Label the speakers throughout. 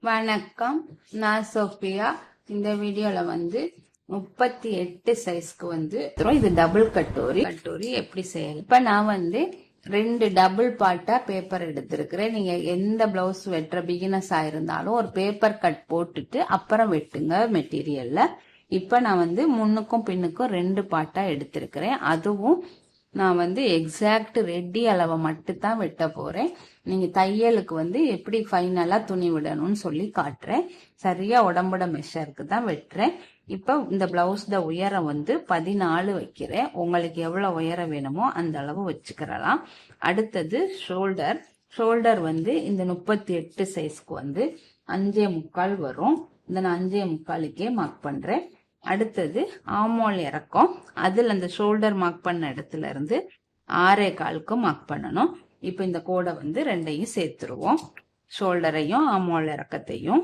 Speaker 1: வணக்கம், நான் சோபியா. இந்த வீடியோல 38 சைஸ்க்கு இது டபுள் கட்டோரி எப்படி செய்யலாம். இப்ப நான் 2 டபுள் பார்ட்டா பேப்பர் எடுத்திருக்கிறேன். நீங்க எந்த பிளவுஸ் வெட்டுற பிகினஸா இருந்தாலும் ஒரு பேப்பர் கட் போட்டுட்டு அப்புறம் வெட்டுங்க மெட்டீரியல்ல. இப்ப நான் முன்னுக்கும் பின்னுக்கும் 2 பார்ட்டா எடுத்திருக்கிறேன். அதுவும் நான் எக்ஸாக்ட் ரெடி அளவை மட்டும் தான் வெட்ட போறேன். நீங்க தையலுக்கு எப்படி ஃபைனலா துணி விடணும்னு சொல்லி காட்டுறேன். சரியா உடம்போட மெஷருக்கு தான் வெட்டுறேன். இப்ப இந்த பிளவுஸ் உயரம் 14 வைக்கிறேன். உங்களுக்கு எவ்வளவு உயரம் வேணுமோ அந்த அளவு வச்சுக்கிறலாம். அடுத்தது ஷோல்டர் இந்த 38 சைஸ்க்கு 5.25 வரும். இந்த நான் 5.25க்கே மார்க் பண்றேன். அடுத்தது ஆமோல் இறக்கம், அதுல அந்த ஷோல்டர் மார்க் பண்ண இடத்துல இருந்து 6.25க்கு மார்க் பண்ணணும். இப்ப இந்த கோடை ரெண்டையும் சேர்த்துருவோம். ஷோல்டரையும் ஆமோல் இறக்கத்தையும்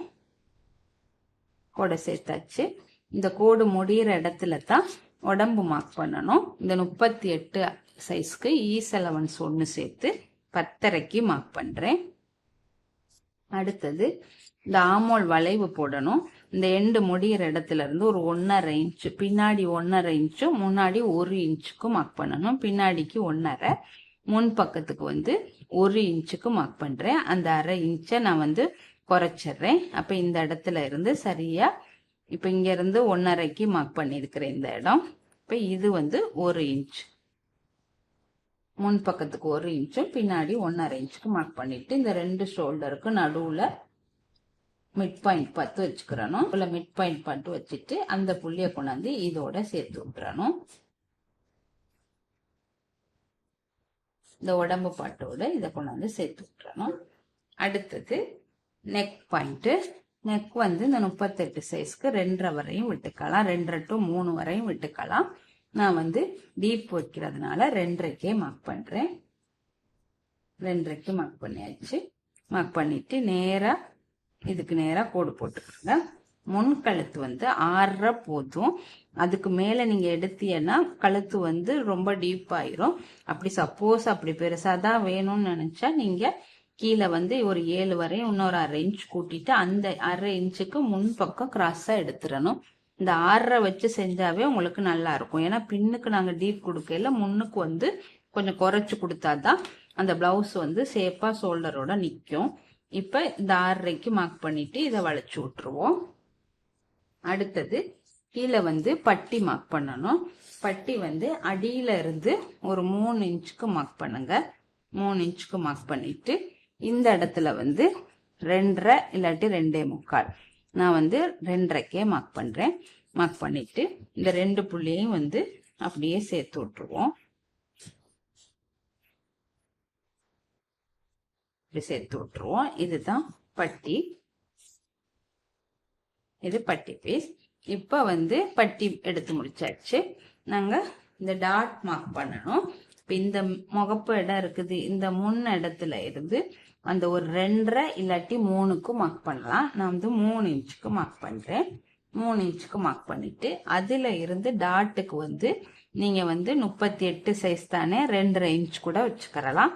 Speaker 1: கோடை சேர்த்தாச்சு. இந்த கோடு முடிகிற இடத்துல தான் உடம்பு மார்க் பண்ணணும். இந்த 38 சைஸ்க்கு ஈஸ் ஒன்று சேர்த்து 10.5க்கு மார்க் பண்றேன். அடுத்தது இந்த ஆமோல் வளைவு போடணும். இந்த எண்டு முடிகிற இடத்துல இருந்து ஒரு 1.5 இன்ச்சு, பின்னாடி 1.5 இன்ச்சு, முன்னாடி 1 இன்ச்சுக்கு மார்க் பண்ணணும். பின்னாடிக்கு 1.5, முன் பக்கத்துக்கு 1 இன்ச்சுக்கு மார்க் பண்றேன். அந்த 1/2 இன்ச்சை நான் குறைச்சிடுறேன். அப்ப இந்த இடத்துல இருந்து சரியா இப்ப இங்க இருந்து 1.5க்கு மார்க் பண்ணிருக்கிறேன் இந்த இடம். இப்ப இது 1 இன்ச், முன் பக்கத்துக்கு 1 இன்ச்சும் பின்னாடி 1.5 இன்ச்சுக்கு மார்க் பண்ணிட்டு இந்த 2 ஷோல்டருக்கு நடுவுல மிட் பாயிண்ட் பார்த்து வச்சுக்கிறணும். மிட் பாயிண்ட் பார்த்து வச்சுட்டு அந்த புள்ளிய கொண்டாந்து இதோட சேர்த்து விட்டுறணும். இந்த உடம்பு பாட்டோட இதை கொண்டாந்து சேர்த்து விட்டுறணும். அடுத்தது நெக் பாயிண்ட். நெக் இந்த 38 சைஸ்க்கு 2.5 வரையும் விட்டுக்கலாம், 2.5 to 3 வரையும் விட்டுக்கலாம். நான் டீப் வைக்கிறதுனால 2.5க்கே மார்க் பண்றேன். 2.5க்கு மார்க் பண்ணியாச்சு. மார்க் பண்ணிட்டு நேரா இதுக்கு நேரா கோடு போட்டுக்கோங்க. முன் கழுத்து 6.5 போதும். அதுக்கு மேல நீங்க எடுத்தீங்கன்னா கழுத்து ரொம்ப டீப் ஆயிரும். அப்படி சப்போஸ் அப்படி பெருசாதான் வேணும்னு நினைச்சா நீங்க கீழே ஒரு 7 வரையும் இன்னொரு 1/2 இன்ச் கூட்டிட்டு அந்த 1/2 இன்ச்சுக்கு முன் பக்கம் கிராஸா எடுத்துடணும். இந்த 6.5 வச்சு செஞ்சாவே உங்களுக்கு நல்லா இருக்கும். ஏன்னா பின்னுக்கு நாங்க டீப் கொடுக்கல, முன்னுக்கு கொஞ்சம் குறைச்சு கொடுத்தாதான் அந்த பிளவுஸ் சேப்பா ஷோல்டரோட நிக்கும். இப்ப இந்த 6.5க்கு மார்க் பண்ணிட்டு இதை வளைச்சு விட்டுருவோம். அடுத்தது கீழே பட்டி மார்க் பண்ணணும். பட்டி அடியில இருந்து ஒரு 3 இன்ச்சுக்கு மார்க் பண்ணுங்க. 3 இன்ச்சுக்கு மார்க் பண்ணிட்டு இந்த இடத்துல 2.5 இல்லாட்டி 2.25, நான் 2.5க்கே மார்க் பண்றேன். மார்க் பண்ணிட்டு இந்த 2 புள்ளியையும் அப்படியே சேர்த்து விட்டுருவோம். சேர்த்து விட்டுருவோம். இதுதான் பட்டி, இது பட்டி பீஸ். இப்ப பட்டி எடுத்து முடிச்சாச்சு. நாங்க இந்த டாட் மார்க் பண்ணணும். இப்ப இந்த முகப்பு இடம் இருக்குது, இந்த முன் இடத்துல இருந்து அந்த ஒரு 2.5 இல்லாட்டி 3க்கு மார்க் பண்ணலாம். நான் 3 இன்ச்சுக்கு மார்க் பண்றேன். 3 இன்ச்சுக்கு மார்க் பண்ணிட்டு அதுல இருந்து டாட்டுக்கு நீங்க 38 சைஸ் தானே, 2.5 இன்ச் கூட வச்சுக்கிறலாம்.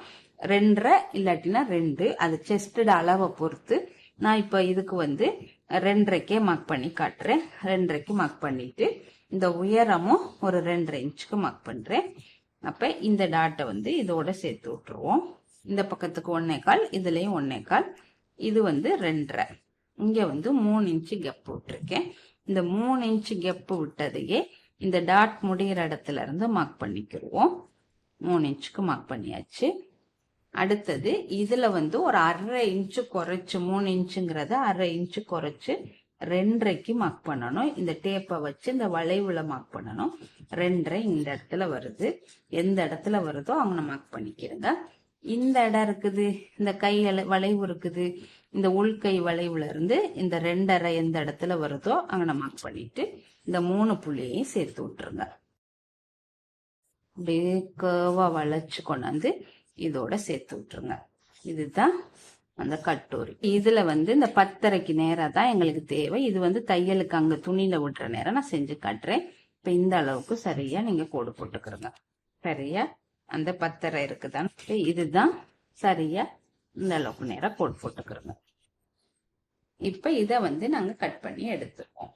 Speaker 1: 2.5 இல்லாட்டினா 2, அது செஸ்டட் அளவை பொறுத்து. நான் இப்ப இதுக்கு 2.5க்கே மார்க் பண்ணி காட்டுறேன். 2.5க்கு மார்க் பண்ணிட்டு இந்த உயரமும் ஒரு 2.5 இன்ச்சுக்கு மார்க் பண்றேன். அப்ப இந்த டாட்டை இதோட சேர்த்து விட்டுருவோம். இந்த பக்கத்துக்கு 1.25, இதுலயும் 1.25, இது 2.5. இங்க 3 இன்ச்சு கெப் விட்டுருக்கேன். இந்த 3 இன்ச்சு கெப் விட்டதையே இந்த டாட் முடிகிற இடத்துல இருந்து மார்க் பண்ணிக்கிடுவோம். 3 இன்ச்சுக்கு மார்க் பண்ணியாச்சு. அடுத்தது இதுல ஒரு 1/2 இன்ச்சு குறைச்சு, 3 இன்ச்சுங்கிறத 1/2 இன்ச்சு குறைச்சு 2.5க்கு மார்க் பண்ணணும். இந்த டேப்பை வச்சு இந்த வளைவுல மார்க் பண்ணணும். 2.5 இந்த இடத்துல வருது. எந்த இடத்துல வருதோ அவங்க மார்க் பண்ணிக்கிறங்க. இந்த இடம் இருக்குது, இந்த கை வளைவு இருக்குது, இந்த உள்கை வளைவுல இருந்து இந்த 2.5 எந்த இடத்துல வருதோ அங்க மார்க் பண்ணிட்டு இந்த 3 புள்ளியையும் சேர்த்து விட்டுருங்க. அப்படியே கேர்வா வளைச்சு கொண்டாந்து இதோட சேர்த்து விட்டுருங்க. இதுதான் அந்த கட்டோரி. இதுல இந்த 10.5க்கு நேரம் தான் எங்களுக்கு தேவை. இது தையலுக்கு அங்க துணியில விட்டுற நேரம் நான் செஞ்சு காட்டுறேன். இப்ப இந்த அளவுக்கு சரியா நீங்க கோடு போட்டுக்கிறங்க. சரியா அந்த 10.5 இருக்குதான், இதுதான் சரியா இந்த அளவுக்கு நேரம் கோடு போட்டுக்கிறங்க. இப்ப இத வந்து நாங்க கட் பண்ணி எடுத்துருவோம்.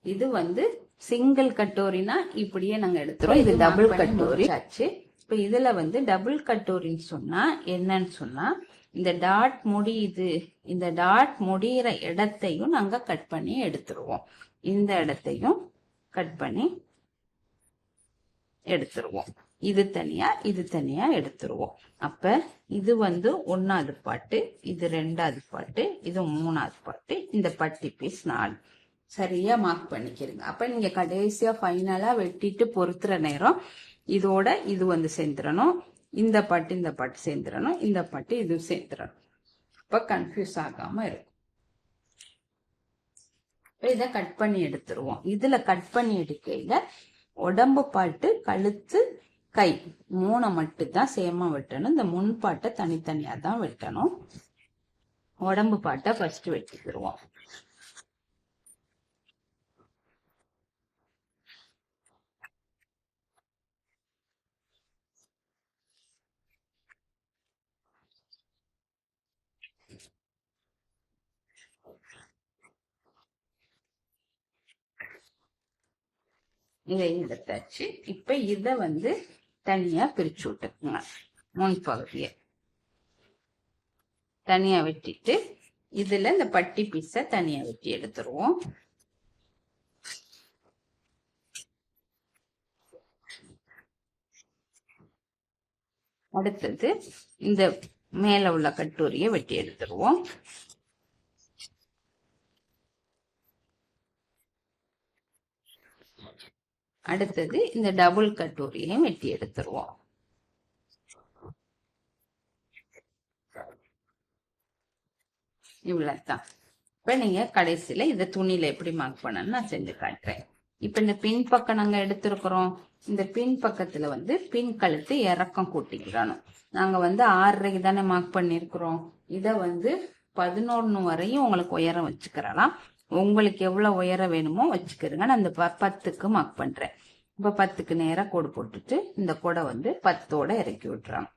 Speaker 1: இது வந்து சிங்கிள் கட்டோரினா இப்படியே நாங்க எடுத்துறோம். இது டபுள் கட்டோரி ஆச்சு. இப்ப இதுல வந்து டபுள் கட்டோரின்னு சொன்னா என்னன்னு சொன்னா, இந்த டாட் முடியுது, இந்த டாட் முடிகிற இடத்தையும் நாங்க கட் பண்ணி எடுத்துருவோம். இந்த இடத்தையும் கட் பண்ணி எடுத்துருவோம். இது தனியா இது தனியா எடுத்துருவோம். அப்ப இது வந்து 1வது பாட்டு, இது 2வது பாட்டு, இது 3வது பாட்டு, இந்த பட்டி பீஸ் 4. சரியா மார்க் பண்ணிக்கிறீங்க. அப்ப நீங்க கடைசியா ஃபைனலா வெட்டிட்டு பொறுத்துற நேரம் இதோட இது வந்து சேர்ந்துடணும், இந்த பாட்டு சேர்ந்துடணும், இந்த பாட்டு இது சேர்ந்துடணும். அப்ப கன்ஃபியூஸ் ஆகாம இருக்கும். இத கட் பண்ணி எடுத்துருவோம். இதுல கட் பண்ணி எடுக்கையில உடம்பு பாட்டு, கழுத்து, கை 3 மட்டும் தான் சேமா வெட்டணும். இந்த முன்பாட்டை தனித்தனியா தான் வெட்டணும். உடம்பு பாட்டை ஃபர்ஸ்ட் வெட்டிக்கிடுவோம். இதை எடுத்தாச்சு. இப்ப இத வந்து தனியா பிரிச்சு விட்டுக்குங்க. முன்பகுதியை தனியா வெட்டிட்டு இதுல இந்த பட்டி பீஸ தனியா வெட்டி எடுத்துருவோம். அடுத்தது இந்த மேல உள்ள கட்டோரியை வெட்டி எடுத்துருவோம். அடுத்தது இந்த டபுள் கட்டோரியையும் வெட்டி எடுத்துருவோம். இவ்வளவுதான். இப்ப நீங்க கடைசியில இத துணியில எப்படி மார்க் பண்ணணும்னு நான் செஞ்சு காட்டுறேன். இப்ப இந்த பின் பக்கம் நாங்க எடுத்திருக்கிறோம். இந்த பின் பக்கத்துல வந்து பின் கழுத்து இறக்கம் கூட்டிக்கிறோம். நாங்க வந்து 6.5 தானே மார்க் பண்ணிருக்கிறோம். இத வந்து 11 வரையும் உங்களுக்கு உயரம் வச்சுக்கிறலாம். உங்களுக்கு எவ்வளவு உயரம் வேணுமோ வச்சுக்கிறங்க. நான் இந்த 10க்கு மார்க் பண்றேன். இப்ப 10க்கு நேரா கோடு போட்டுட்டு இந்த கோடை வந்து 10ஓட இறக்கி விட்டுறோம்.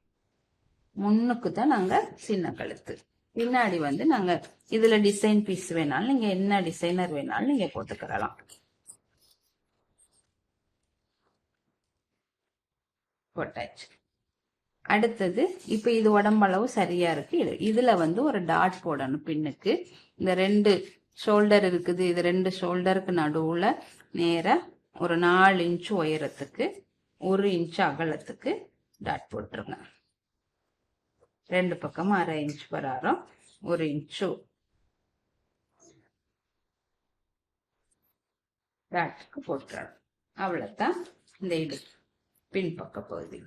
Speaker 1: முன்னுக்கு தான் நாங்க சின்ன கழுத்து, பின்னாடி வந்து நாங்க இதுல டிசைன் பீஸ் வேணாலும் நீங்க என்ன டிசைனர் வேணாலும் நீங்க போட்டுக்கிறலாம். போட்டாச்சு. அடுத்தது இப்ப இது உடம்பளவு சரியா இருக்கு. இதுல வந்து ஒரு டாட் போடணும் பின்னுக்கு. இந்த 2 ஷோல்டர் இருக்குது, இது 2 ஷோல்டருக்கு நடுவுல நேர ஒரு 4 இன்ச் உயரத்துக்கு 1 இன்ச் அகலத்துக்கு டாட் போட்டுருங்க. 2 பக்கமும் 1/2 இன்ச் பராரம் 1 இன்ச்சு டாட்டுக்கு போட்டுறோம். அவ்வளவுதான் இந்த இது பின்பக்க பகுதி.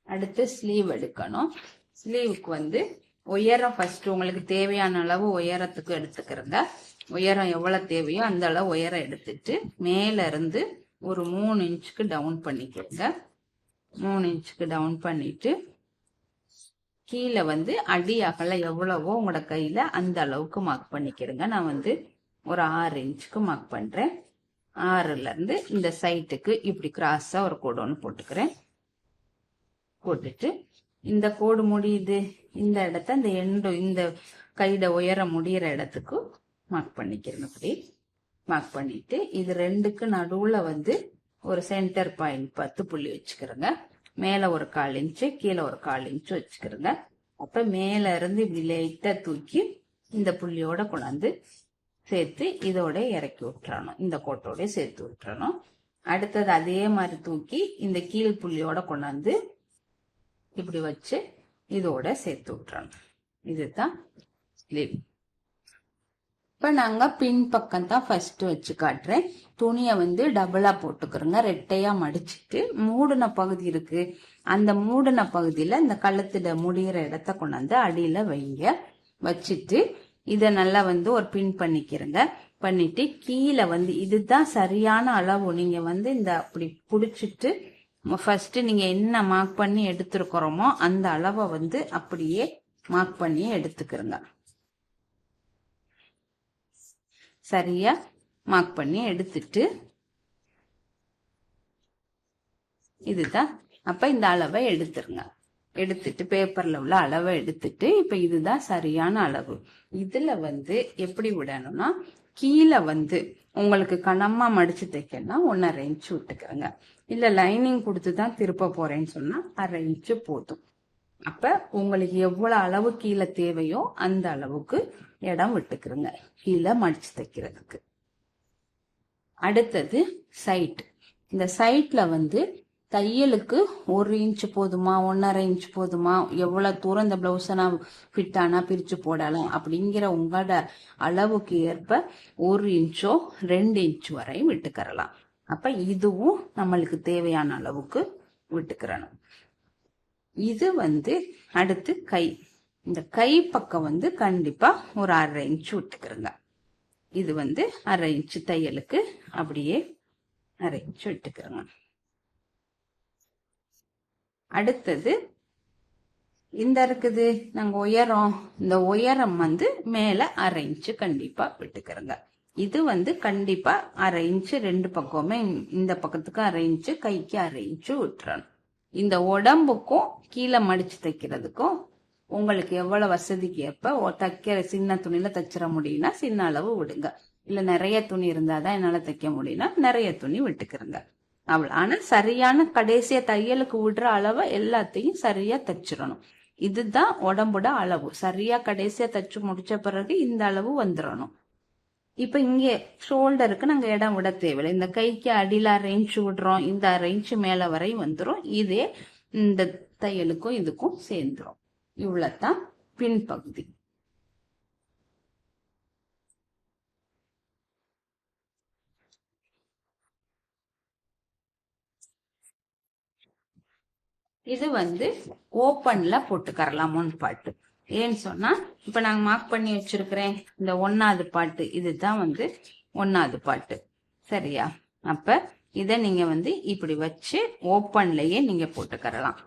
Speaker 1: அடுத்து ஸ்லீவ் எடுக்கணும். ஸ்லீவுக்கு வந்து உயரம் ஃபர்ஸ்ட் உங்களுக்கு தேவையான அளவு உயரத்துக்கு எடுத்துக்கிறங்க. உயரம் எவ்வளவு தேவையோ அந்த அளவு உயரம் எடுத்துட்டு மேல இருந்து ஒரு 3 இன்ச்சுக்கு டவுன் பண்ணிக்கிறங்க. 3 இன்ச்சுக்கு டவுன் பண்ணிட்டு கீழே வந்து அடி அகலம் எவ்வளவோ உங்களோட கையில அந்த அளவுக்கு மார்க் பண்ணிக்கிறங்க. நான் வந்து ஒரு 6 இன்ச்சுக்கு மார்க் பண்றேன். 6ல இருந்து இந்த சைட்டுக்கு இப்படி கிராஸா ஒரு கோடு ஒன்று போட்டுக்கிறேன். போட்டுட்டு இந்த கோடு முடியுது இந்த இடத்த இந்த எண்டு இந்த கையில உயரம் முடிகிற இடத்துக்கு மார்க் பண்ணிக்கிறேன். இப்படி மார்க் பண்ணிட்டு இது 2க்கு நடுவுல வந்து ஒரு சென்டர் பாயிண்ட் 10 புள்ளி வச்சுக்கிறேங்க. மேல ஒரு 1/4 இன்ச்சு கீழே ஒரு 1/4 இன்ச்சு வச்சுக்கிறேங்க. அப்ப மேல இருந்து இப்படி லைட்டா தூக்கி இந்த புள்ளியோட கொண்டாந்து சேர்த்து இதோட இறக்கி விட்டுறணும். இந்த கோட்டோட சேர்த்து விட்டுறணும். அடுத்தது அதே மாதிரி தூக்கி இந்த கீழ் புள்ளியோட கொண்டாந்து இப்படி வச்சு இதோட சேர்த்து விட்டுறணும். இதுதான் ஸ்லீவ். இப்ப நாங்க பின் பக்கம் தான் ஃபர்ஸ்ட் வச்சு காட்டுறேன். துணியை வந்து டபுளா போட்டுக்கிறோங்க. ரெட்டையா மடிச்சுட்டு மூடின பகுதி இருக்கு, அந்த மூடின பகுதியில இந்த கழுத்துல முடிகிற இடத்த கொண்டாந்து அடியில வைங்க. வச்சுட்டு இத நல்லா வந்து ஒரு பின் பண்ணிக்கிறங்க. பண்ணிட்டு கீழே வந்து இதுதான் சரியான அளவு. நீங்க வந்து இந்த அப்படி புடிச்சிட்டு ஃபர்ஸ்ட் நீங்க என்ன மார்க் பண்ணி எடுத்துருக்கிறோமோ அந்த அளவை வந்து அப்படியே மார்க் பண்ணி எடுத்துக்கிறங்க. சரியா மார்க் பண்ணி எடுத்துட்டு இதுதான் அப்ப இந்த அளவை எடுத்துருங்க. எடுத்துட்டு பேப்பர்ல உள்ள அளவை எடுத்துட்டு இப்ப இதுதான் சரியான அளவு. இதுல எப்படி விடணும்னா கீழே உங்களுக்கு கனமா மடிச்சு தைக்கணும்னா 1.5 இன்ச் விட்டுக்கிறேங்க. இல்ல லைனிங் கொடுத்துதான் திருப்ப போறேன்னு சொன்னா 1/2 இன்ச் போதும். அப்ப உங்களுக்கு எவ்வளவு அளவு கீழே தேவையோ அந்த அளவுக்கு இடம் விட்டுக்கிறங்க கீழே மடிச்சு தைக்கிறதுக்கு. அடுத்தது சைட். இந்த சைட்ல தையலுக்கு 1 இன்ச் போதுமா 1.5 இன்ச் போதுமா, எவ்வளவு தூரம் இந்த பிளவுஸை நான் ஃபிட் ஆனா பிரிச்சு போடலாம் அப்படிங்கிற உங்களோட அளவுக்கு ஏற்ப 1 இன்ச்சோ 2 இன்ச் வரையும் விட்டுக்கிறலாம். அப்ப இதுவும் நம்மளுக்கு தேவையான அளவுக்கு விட்டுக்கிறணும். இது அடுத்து கை. இந்த கை பக்கம் கண்டிப்பா ஒரு 1/2 இன்ச் விட்டுக்கிறங்க. இது 1/2 இன்ச் தையலுக்கு அப்படியே 1/2 இன்ச் விட்டுக்கிறங்க. அடுத்தது இந்த இருக்குது நாங்க உயரம். இந்த உயரம் மேல 1/2 இன்ச் கண்டிப்பா விட்டுக்கிறங்க. இது கண்டிப்பா 1/2 இன்ச் ரெண்டு பக்கமே, இந்த பக்கத்துக்கு 1/2 இன்ச் கைக்கு 1/2 இன்ச் விட்டுறணும். இந்த உடம்புக்கும் கீழே மடிச்சு தைக்கிறதுக்கும் உங்களுக்கு எவ்வளவு வசதிக்கு ஏற்ப தைக்கிற சின்ன துணியில தைச்சிட முடியும்னா சின்ன அளவு விடுங்க. இல்ல நிறைய துணி இருந்தாதான் என்னால தைக்க முடியும்னா நிறைய துணி விட்டுக்கிறங்க. அவ்வளவு. ஆனா சரியான கடைசிய தையலுக்கு விடுற அளவை எல்லாத்தையும் சரியா தைச்சிடணும். இதுதான் உடம்போட அளவு. சரியா கடைசியா தைச்சு முடிச்ச பிறகு இந்த அளவு வந்துடணும். இப்ப இங்க ஷோல்டருக்கு நாங்க இடம் விட தேவையில்லை. இந்த கைக்கு அடியில 1/2 இன்ச் விடுறோம், இந்த 1/2 இன்ச் மேல வரை வந்துடும். இதே இந்த தையலுக்கும் இதுக்கும் சேர்ந்துரும். இவ்வளவுதான் பின்பகுதி. இது ஓப்பன்ல போட்டுக்கரலாம் முன் பாட்டு. ஏன்னு சொன்னா இப்ப நாங்க மார்க் பண்ணி வச்சிருக்கிறேன் இந்த 1வது பாட்டு. இதுதான் 1வது பாட்டு. சரியா? அப்ப இத நீங்க இப்படி வச்சு ஓப்பன்லயே நீங்க போட்டுக்கரலாம்.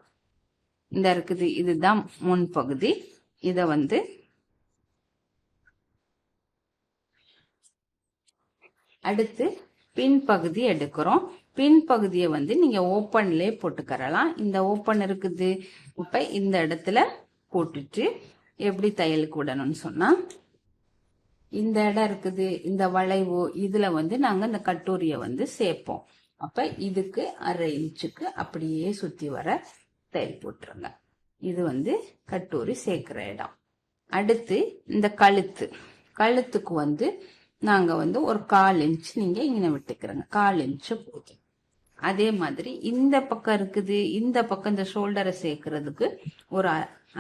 Speaker 1: இந்த இருக்குது, இதுதான் முன் பகுதி. இத அடுத்து பின்பகுதி எடுக்கிறோம். பின்பகுதியை நீங்க ஓப்பன்லயே போட்டுக்கரலாம். இந்த ஓப்பன் இருக்குது. இப்ப இந்த இடத்துல போட்டுட்டு எப்படி தையலுக்கு விடணும்னு சொன்னா, இந்த இடம் இருக்குது, இந்த வளைவு, இதுல நாங்க இந்த கட்டூரிய சேர்ப்போம். அப்ப இதுக்கு 1/2 இன்ச்சுக்கு அப்படியே சுத்தி வர தையல் போட்டுருங்க. இது கட்டூரி சேர்க்கிற இடம். அடுத்து இந்த கழுத்து. கழுத்துக்கு நாங்க ஒரு 1/4 இன்ச் நீங்க இங்க விட்டுக்கிறோங்க. 1/4 இன்ச் போதும். அதே மாதிரி இந்த பக்கம் இருக்குது, இந்த பக்கம் இந்த ஷோல்டரை சேர்க்கறதுக்கு ஒரு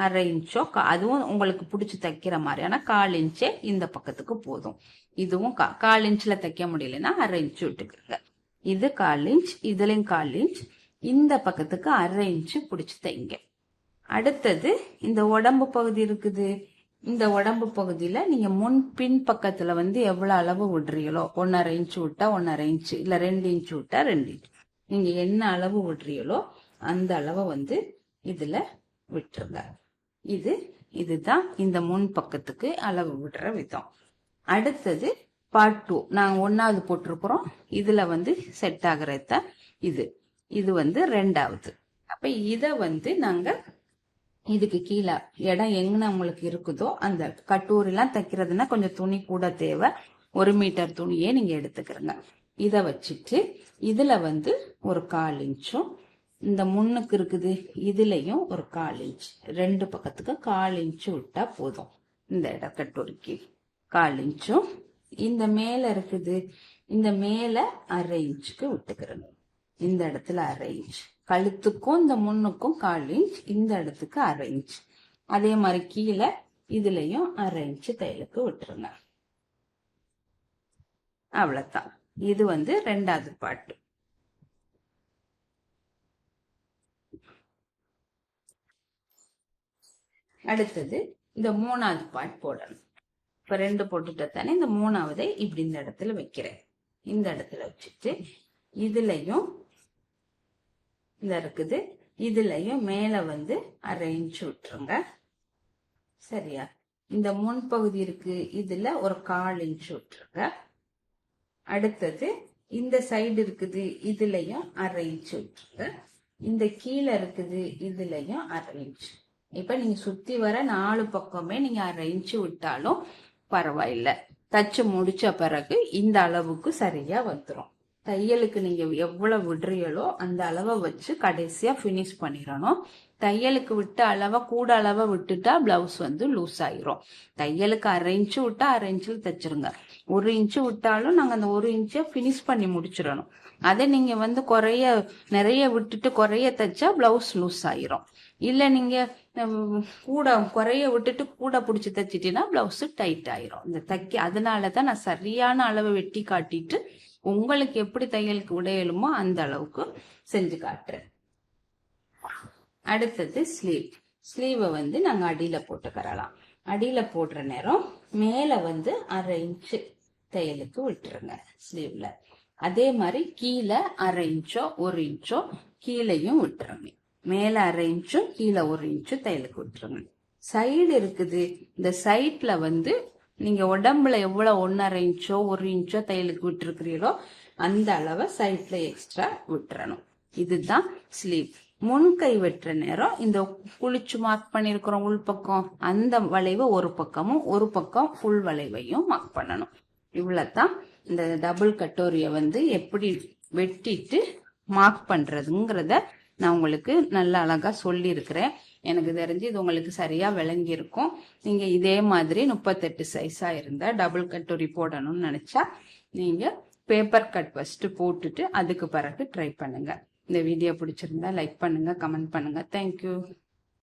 Speaker 1: 1/2 இன்ச்சோ, அதுவும் உங்களுக்கு பிடிச்சி தைக்கிற மாதிரி. ஆனா 1/4 இன்ச்சே இந்த பக்கத்துக்கு போதும். இதுவும் 1/4 இன்ச்ல தைக்க முடியலன்னா 1/2 இன்ச் விட்டுக்கிறங்க. இது 1/4 இன்ச், இதுலயும் 1/4 இன்ச், இந்த பக்கத்துக்கு 1/2 இன்ச் பிடிச்சி தைங்க. அடுத்தது இந்த உடம்பு பகுதி இருக்குது. இந்த உடம்பு பகுதியில நீங்க முன் பின் பக்கத்துல எவ்வளவு அளவு விடுறீங்களோ, 1/2 இன்ச் விட்டா 1/2 இன்ச், இல்ல 2 இன்ச் விட்டா 2 இன்ச், நீங்க என்ன அளவு விடுறீங்களோ அந்த அளவை இதுல விட்டுருங்க. இதுதான் இந்த முன் பக்கத்துக்கு அளவு விடுற விதம். அடுத்தது பார்ட் 2 நாங்க 1வது போட்டிருக்கிறோம். இதுல செட் ஆகிறத இது 2வது. அப்ப இத நாங்க இதுக்கு கீழே இடம் எங்க உங்களுக்கு இருக்குதோ, அந்த கட்டூரிலாம் தைக்கிறதுனா கொஞ்சம் துணி கூட தேவை. 1 மீட்டர் துணியே நீங்க எடுத்துக்கிறங்க. இத வச்சுட்டு இதுல ஒரு 1/4 இன்ச்சும், இந்த முன்னுக்கு இருக்குது இதுலயும் ஒரு 1/4 இன்ச், ரெண்டு பக்கத்துக்கு 1/4 இன்ச் விட்டா போதும். இந்த இடம் கட்டூரிக்கு 1/4 இன்ச்சும், இந்த மேல இருக்குது, இந்த மேல 1/2 இன்ச்சுக்கு விட்டுக்கிறங்க. இந்த இடத்துல 1/2 இன்ச், கழுத்துக்கும் இந்த முன்னுக்கும் 1/4 இன்ச், இந்த இடத்துக்கு 1/2 இன்ச். அதே மாதிரி கீழே இதுலயும் 1/2 இன்ச் தையலுக்கு விட்டுருங்க. அவ்வளவுதான். இது 2வது பாட்டு. அடுத்தது இந்த 3வது பாட் போடணும். இப்ப 2 போட்டுட்டு தானே, இந்த 3வதை இப்படி இந்த இடத்துல வைக்கிறேன். இந்த இடத்துல வச்சுட்டு இதுலயும் இந்த இருக்குது, இதுலயும் மேல 1/2 இன்ச் விட்டுருங்க. சரியா? இந்த முன்பகுதி இருக்கு, இதுல ஒரு 1/4 இன்ச் விட்டுருங்க. அடுத்தது இந்த சைடு இருக்குது, இதுலயும் 1/2 இன்ச் விட்டுருங்க. இந்த கீழே இருக்குது இதுலயும் 1/2 இன்ச். இப்ப நீங்க சுத்தி வர 4 பக்கமே நீங்க 1/2 இன்ச் விட்டாலும் பரவாயில்ல. தச்சு முடிச்ச பிறகு இந்த அளவுக்கு சரியா வந்துடும். தையலுக்கு நீங்க எவ்வளவு விடுறீங்களோ அந்த அளவை வச்சு கடைசியா பினிஷ் பண்ணிடணும். தையலுக்கு விட்ட அளவை கூட அளவை விட்டுட்டா பிளவுஸ் வந்து லூஸ் ஆயிரும். தையலுக்கு 1/2 இன்ச்சு விட்டா 1/2 இன்ச்சில் தைச்சிருங்க. 1 இன்ச்சு விட்டாலும் நாங்க அந்த 1 இன்ச்சை பினிஷ் பண்ணி முடிச்சிடணும். அதை நீங்க வந்து நிறைய விட்டுட்டு குறைய தைச்சா பிளவுஸ் லூஸ் ஆயிரும். இல்ல நீங்க கூட குறைய விட்டுட்டு கூட பிடிச்சி தைச்சிட்டீங்கன்னா பிளவுஸ் டைட் ஆயிரும். இந்த அதனாலதான் நான் சரியான அளவை வெட்டி காட்டிட்டு உங்களுக்கு எப்படி தையலுக்கு உடையலுமோ அந்த அளவுக்கு செஞ்சு காட்டுறேன். அடுத்தது ஸ்லீவை வந்து நாங்க அடியில போட்டுக்கறலாம். அடியில போடுற நேரம் மேல வந்து 1/2 இன்ச்சு தையலுக்கு விட்டுருங்க ஸ்லீவ்ல. அதே மாதிரி கீழே 1/2 இன்ச்சோ 1 இன்ச்சோ கீழையும் விட்டுருங்க. மேல 1/2 இன்ச்சும் கீழே 1 இன்ச்சும் தையலுக்கு விட்டுருங்க. சைடு இருக்குது, இந்த சைட்ல வந்து நீங்க உடம்புல எவ்வளவு 1/2 இன்ச்சோ 1 இன்ச்சோ தையலுக்கு விட்டுருக்கிறீங்களோ அந்த அளவை சைட்ல எக்ஸ்ட்ரா விட்டுறணும். இதுதான் ஸ்லீவ். முன்கை வெட்டுற நேரம் இந்த குளிச்சு மார்க் பண்ணிருக்கிறோம் உள்பக்கம், அந்த வளைவு ஒரு பக்கமும் ஒரு பக்கம் ஃபுல் வளைவையும் மார்க் பண்ணணும். இவ்வளவுதான் இந்த டபுள் கட்டோரிய வந்து எப்படி வெட்டிட்டு மார்க் பண்றதுங்கிறத நான் உங்களுக்கு நல்ல அழகா சொல்லி இருக்கிறேன். எனக்கு தெரிஞ்சு இது உங்களுக்கு சரியா விளங்கி இருக்கும். நீங்க இதே மாதிரி 38 சைஸா இருந்தா டபுள் கட்டோரி போடணும்னு நினைச்சா நீங்க பேப்பர் கட் ஃபர்ஸ்ட் போட்டுட்டு அதுக்கு பிறகு ட்ரை பண்ணுங்க. இந்த வீடியோ பிடிச்சிருந்தா லைக் பண்ணுங்க, கமெண்ட் பண்ணுங்க. தேங்க்யூ.